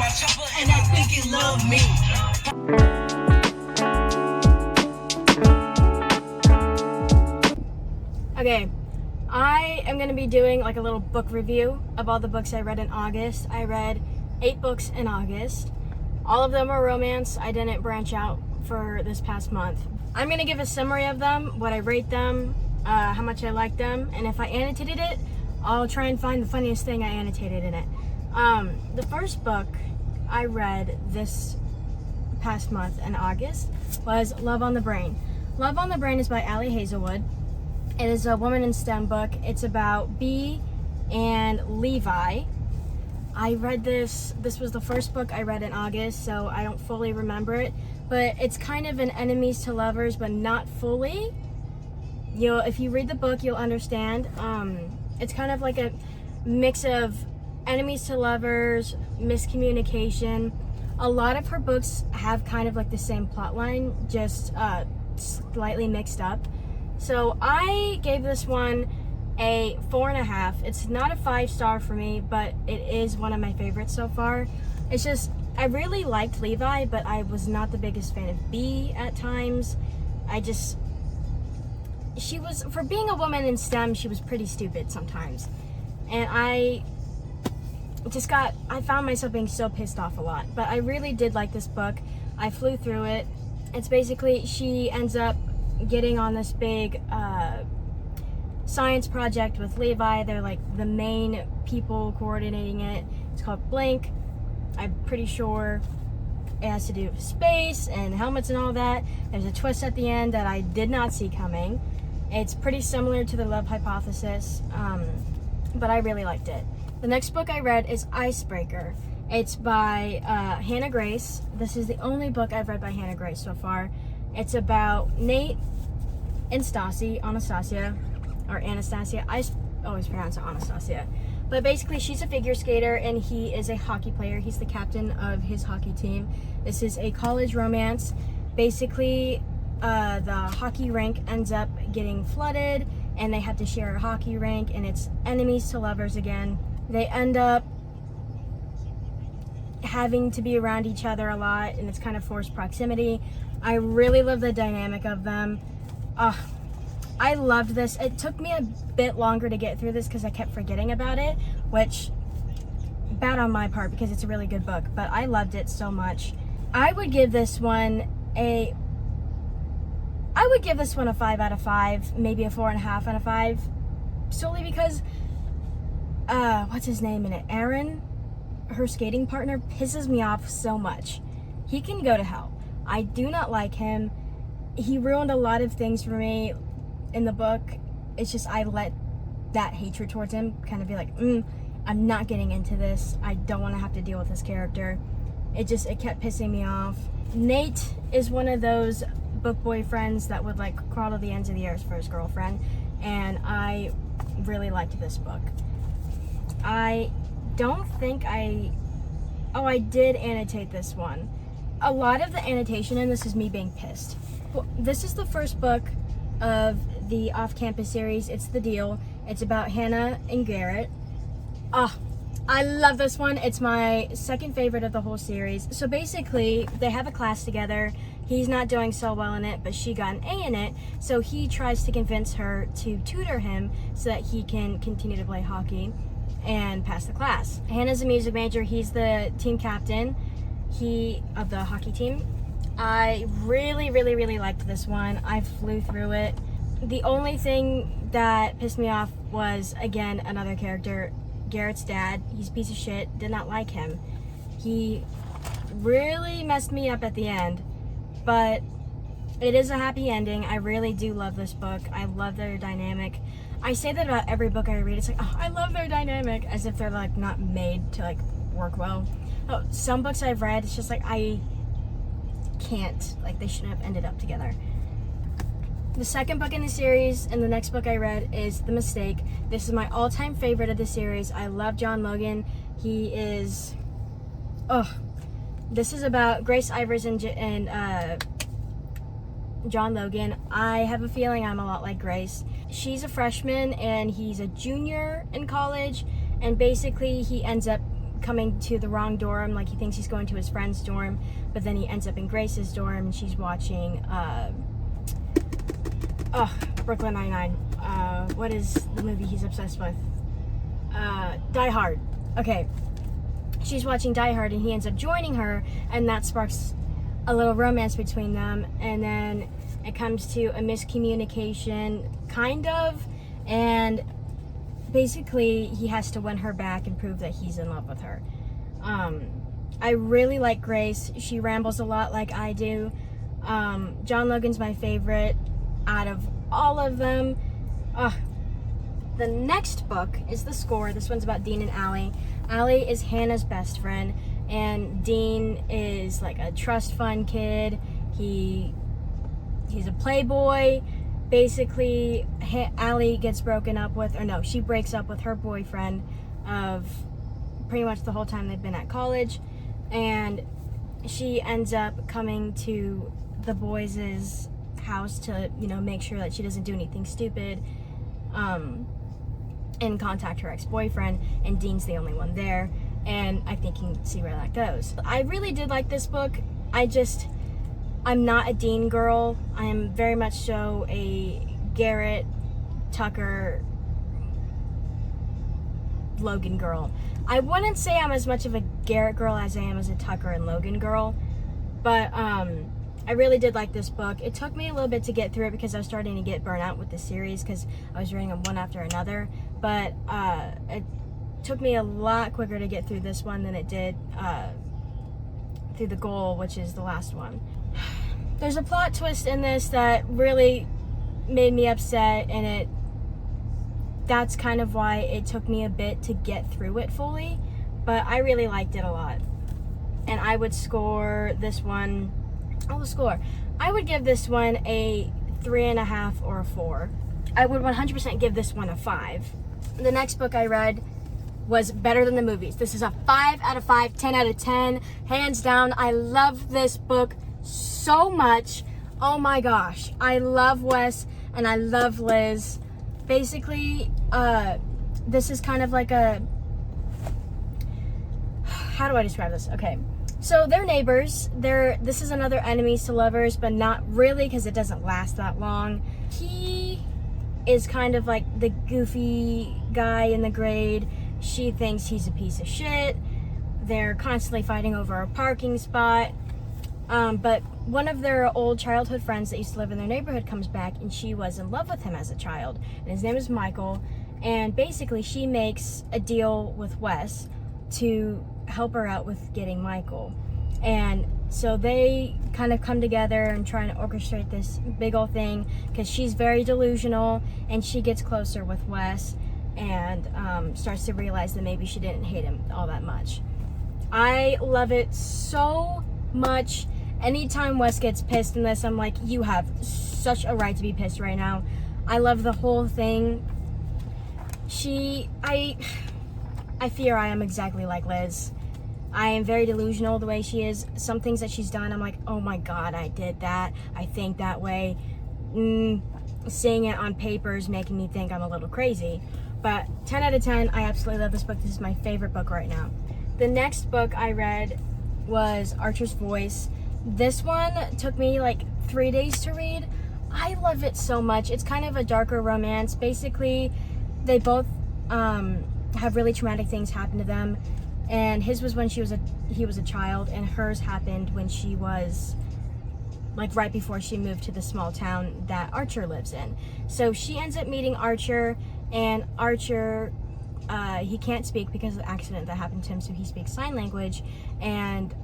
my chopper and I think you love me. Okay, I am going to be doing like a little book review of all the books I read in August. I read 8 books in August. All of them are romance. I didn't branch out for this past month. I'm going to give a summary of them, what I rate them, how much I like them, and if I annotated it, I'll try and find the funniest thing I annotated in it. The first book I read this past month in August was Love on the Brain. Love on the Brain is by Ali Hazelwood. It is a woman in STEM book. It's about Bee and Levi. I read this was the first book I read in August, so I don't fully remember it, but it's kind of an enemies to lovers, but not fully. If you read the book, you'll understand. It's kind of like a mix of enemies to lovers, miscommunication. A lot of her books have kind of like the same plot line, just slightly mixed up. So I gave this one a 4.5. It's not a 5-star for me, but it is one of my favorites so far. It's just, I really liked Levi, but I was not the biggest fan of Bee at times. She was, for being a woman in STEM, she was pretty stupid sometimes. And I found myself being so pissed off a lot. But I really did like this book. I flew through it. It's basically, she ends up getting on this big science project with Levi. They're like the main people coordinating it. It's called Blink. I'm pretty sure it has to do with space and helmets and all that. There's a twist at the end that I did not see coming. It's pretty similar to the Love Hypothesis, but I really liked it. The next book I read is Icebreaker. It's by Hannah Grace. This is the only book I've read by Hannah Grace so far. It's about Nate and Anastasia. I always pronounce it Anastasia. But basically, she's a figure skater and he is a hockey player. He's the captain of his hockey team. This is a college romance. Basically, the hockey rink ends up getting flooded and they have to share a hockey rink, and it's enemies to lovers again. They end up having to be around each other a lot, and it's kind of forced proximity. I really love the dynamic of them. I loved this. It took me a bit longer to get through this because I kept forgetting about it, which, bad on my part because it's a really good book, but I loved it so much. I would give this one a 5 out of 5, maybe a 4.5 out of 5, solely because, what's his name in it? Aaron, her skating partner, pisses me off so much. He can go to hell. I do not like him. He ruined a lot of things for me in the book. It's just, I let that hatred towards him kind of be like, I'm not getting into this. I don't want to have to deal with this character. It kept pissing me off. Nate is one of those book boyfriends that would like crawl to the ends of the earth for his girlfriend, and I really liked this book. I don't think I did annotate this one. A lot of the annotation in this is me being pissed. Well, this is the first book of the off-campus series. It's The Deal. It's about Hannah and Garrett. I love this one. It's my second favorite of the whole series. So basically, they have a class together. He's not doing so well in it, but she got an A in it. So he tries to convince her to tutor him so that he can continue to play hockey and pass the class. Hannah's a music major. He's the team captain of the hockey team. I really, really, really liked this one. I flew through it. The only thing that pissed me off was, again, another character, Garrett's dad. He's a piece of shit. Did not like him. He really messed me up at the end, but it is a happy ending. I really do love this book. I love their dynamic. I say that about every book I read. It's like, oh, I love their dynamic, as if they're like not made to like work well. Oh, some books I've read, it's just like I can't, like they shouldn't have ended up together. The second book in the series and the next book I read is The Mistake. This is my all-time favorite of the series. I love John Logan. He is, this is about Grace Ivers and John Logan. I have a feeling I'm a lot like Grace. She's a freshman and he's a junior in college, and basically he ends up coming to the wrong dorm. Like, he thinks he's going to his friend's dorm, but then he ends up in Grace's dorm, and she's watching Brooklyn Nine-Nine. What is the movie he's obsessed with? Die Hard. Okay. She's watching Die Hard, and he ends up joining her, and that sparks a little romance between them. And then it comes to a miscommunication, kind of, and basically he has to win her back and prove that he's in love with her. I really like Grace. She rambles a lot like I do. John Logan's my favorite out of all of them. The next book is The Score. This one's about Dean and Allie. Allie is Hannah's best friend, and Dean is like a trust fund kid. He's a playboy. Basically, Allie gets broken up with, or no, she breaks up with her boyfriend of pretty much the whole time they've been at college, and she ends up coming to the boys' house to, make sure that she doesn't do anything stupid, and contact her ex-boyfriend, and Dean's the only one there, and I think you can see where that goes. I really did like this book. I'm not a Dean girl. I am very much so a Garrett, Tucker, Logan girl. I wouldn't say I'm as much of a Garrett girl as I am as a Tucker and Logan girl, but I really did like this book. It took me a little bit to get through it because I was starting to get burnt out with the series because I was reading them one after another, but it took me a lot quicker to get through this one than it did through The Goal, which is the last one. There's a plot twist in this that really made me upset, and that's kind of why it took me a bit to get through it fully, but I really liked it a lot. And I would score this one, I would give this one a 3.5 or a 4. I would 100% give this one a 5. The next book I read was Better Than the Movies. This is a 5 out of 5, 10 out of 10, hands down. I love this book so much. Oh my gosh, I love Wes and I love Liz. Basically, this is kind of like how do I describe this? Okay, so they're neighbors. This is another enemies to lovers, but not really, because it doesn't last that long. He is kind of like the goofy guy in the grade. She thinks he's a piece of shit. They're constantly fighting over a parking spot. But one of their old childhood friends that used to live in their neighborhood comes back, and she was in love with him as a child. And his name is Michael. And basically, she makes a deal with Wes to help her out with getting Michael. And so they kind of come together and try to orchestrate this big old thing, because she's very delusional, and she gets closer with Wes and starts to realize that maybe she didn't hate him all that much. I love it so much. Anytime Wes gets pissed in this, I'm like, you have such a right to be pissed right now. I love the whole thing. I fear I am exactly like Liz. I am very delusional the way she is. Some things that she's done, I'm like, oh my God, I did that. I think that way. Seeing it on paper is making me think I'm a little crazy. But 10 out of 10, I absolutely love this book. This is my favorite book right now. The next book I read was Archer's Voice. This one took me like 3 days to read. I love it so much. It's kind of a darker romance. Basically, they both have really traumatic things happen to them. And his was when he was a child, and hers happened when she was like right before she moved to the small town that Archer lives in. So she ends up meeting Archer, and Archer, he can't speak because of the accident that happened to him, so he speaks sign language. And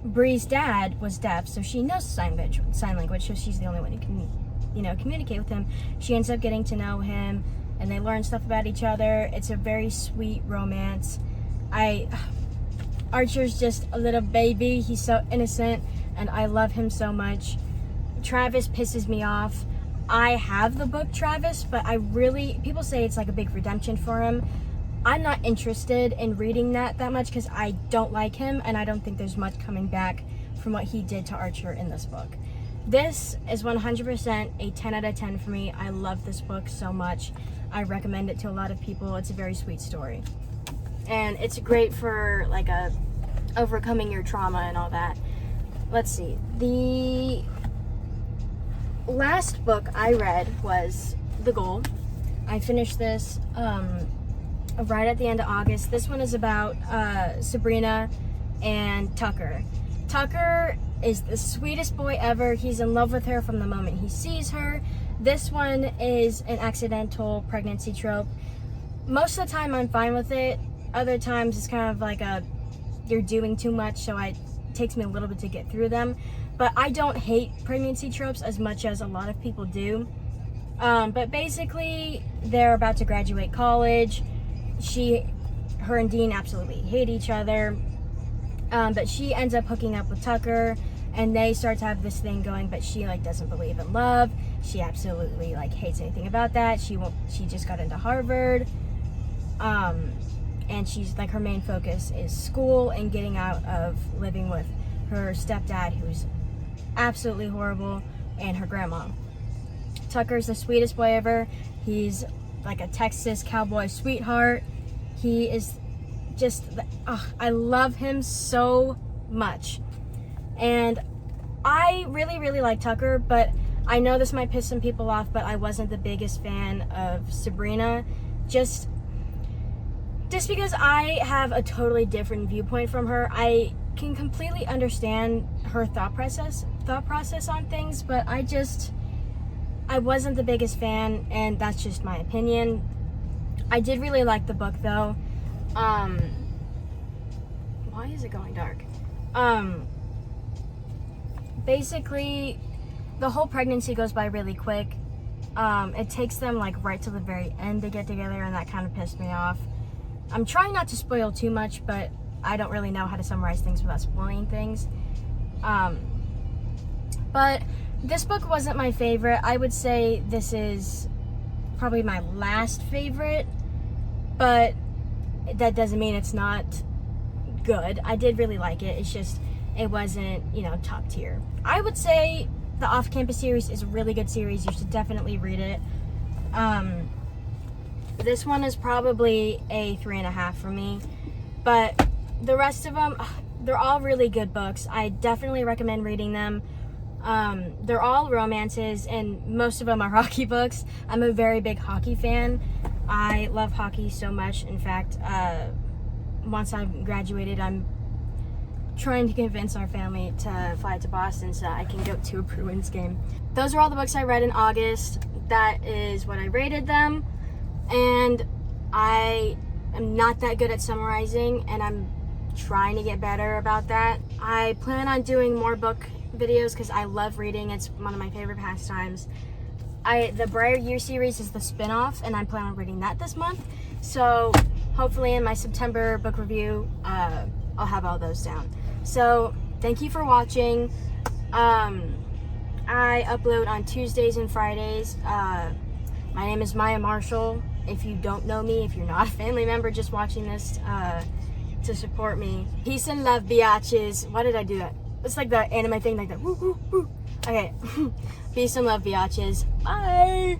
Bree's dad was deaf, so she knows sign language, so she's the only one who can, communicate with him. She ends up getting to know him, and they learn stuff about each other. It's a very sweet romance. Archer's just a little baby. He's so innocent, and I love him so much. Travis pisses me off. I have the book Travis, but people say it's like a big redemption for him. I'm not interested in reading that much because I don't like him, and I don't think there's much coming back from what he did to Archer in this book. This is 100% a 10 out of 10 for me. I love this book so much. I recommend it to a lot of people. It's a very sweet story. and it's great for like overcoming your trauma and all that. Let's see. The last book I read was The Goal. I finished this right at the end of August. This one is about Sabrina and Tucker. Tucker is the sweetest boy ever. He's in love with her from the moment he sees her. This one is an accidental pregnancy trope. Most of the time I'm fine with it. Other times it's kind of like you're doing too much, so it takes me a little bit to get through them. But I don't hate pregnancy tropes as much as a lot of people do. But basically, they're about to graduate college. Her and Dean absolutely hate each other. But she ends up hooking up with Tucker, and they start to have this thing going, but she doesn't believe in love. She absolutely hates anything about that. She just got into Harvard. And she's her main focus is school and getting out of living with her stepdad, who's absolutely horrible, and her grandma. Tucker's the sweetest boy ever. He's like a Texas cowboy sweetheart. He is just, I love him so much. And I really, really like Tucker, but I know this might piss some people off, but I wasn't the biggest fan of Sabrina. Just because I have a totally different viewpoint from her. I can completely understand her thought process on things, but I wasn't the biggest fan, and that's just my opinion. I did really like the book though. Why is it going dark? Basically, the whole pregnancy goes by really quick. It takes them right to the very end to get together, and that kind of pissed me off. I'm trying not to spoil too much, but I don't really know how to summarize things without spoiling things. But this book wasn't my favorite. I would say this is probably my last favorite, but that doesn't mean it's not good. I did really like it. It's just, it wasn't, top tier. I would say the Off Campus series is a really good series. You should definitely read it. This one is probably a 3.5 for me, but the rest of them, they're all really good books. I definitely recommend reading them. They're all romances, and most of them are hockey books. I'm a very big hockey fan. I love hockey so much. In fact, once I've graduated, I'm trying to convince our family to fly to Boston so I can go to a Bruins game. Those are all the books I read in August. That is what I rated them. And I am not that good at summarizing, and I'm trying to get better about that. I plan on doing more book videos because I love reading. It's one of my favorite pastimes. The Briar Year series is the spin-off, and I plan on reading that this month. So hopefully in my September book review, I'll have all those down. So thank you for watching. I upload on Tuesdays and Fridays. My name is Maya Marshall. If you don't know me, if you're not a family member just watching this to support me. Peace and love, biatches. Why did I do that? It's like the anime thing, like that. Woo, woo, woo. Okay. Peace and love, biatches. Bye.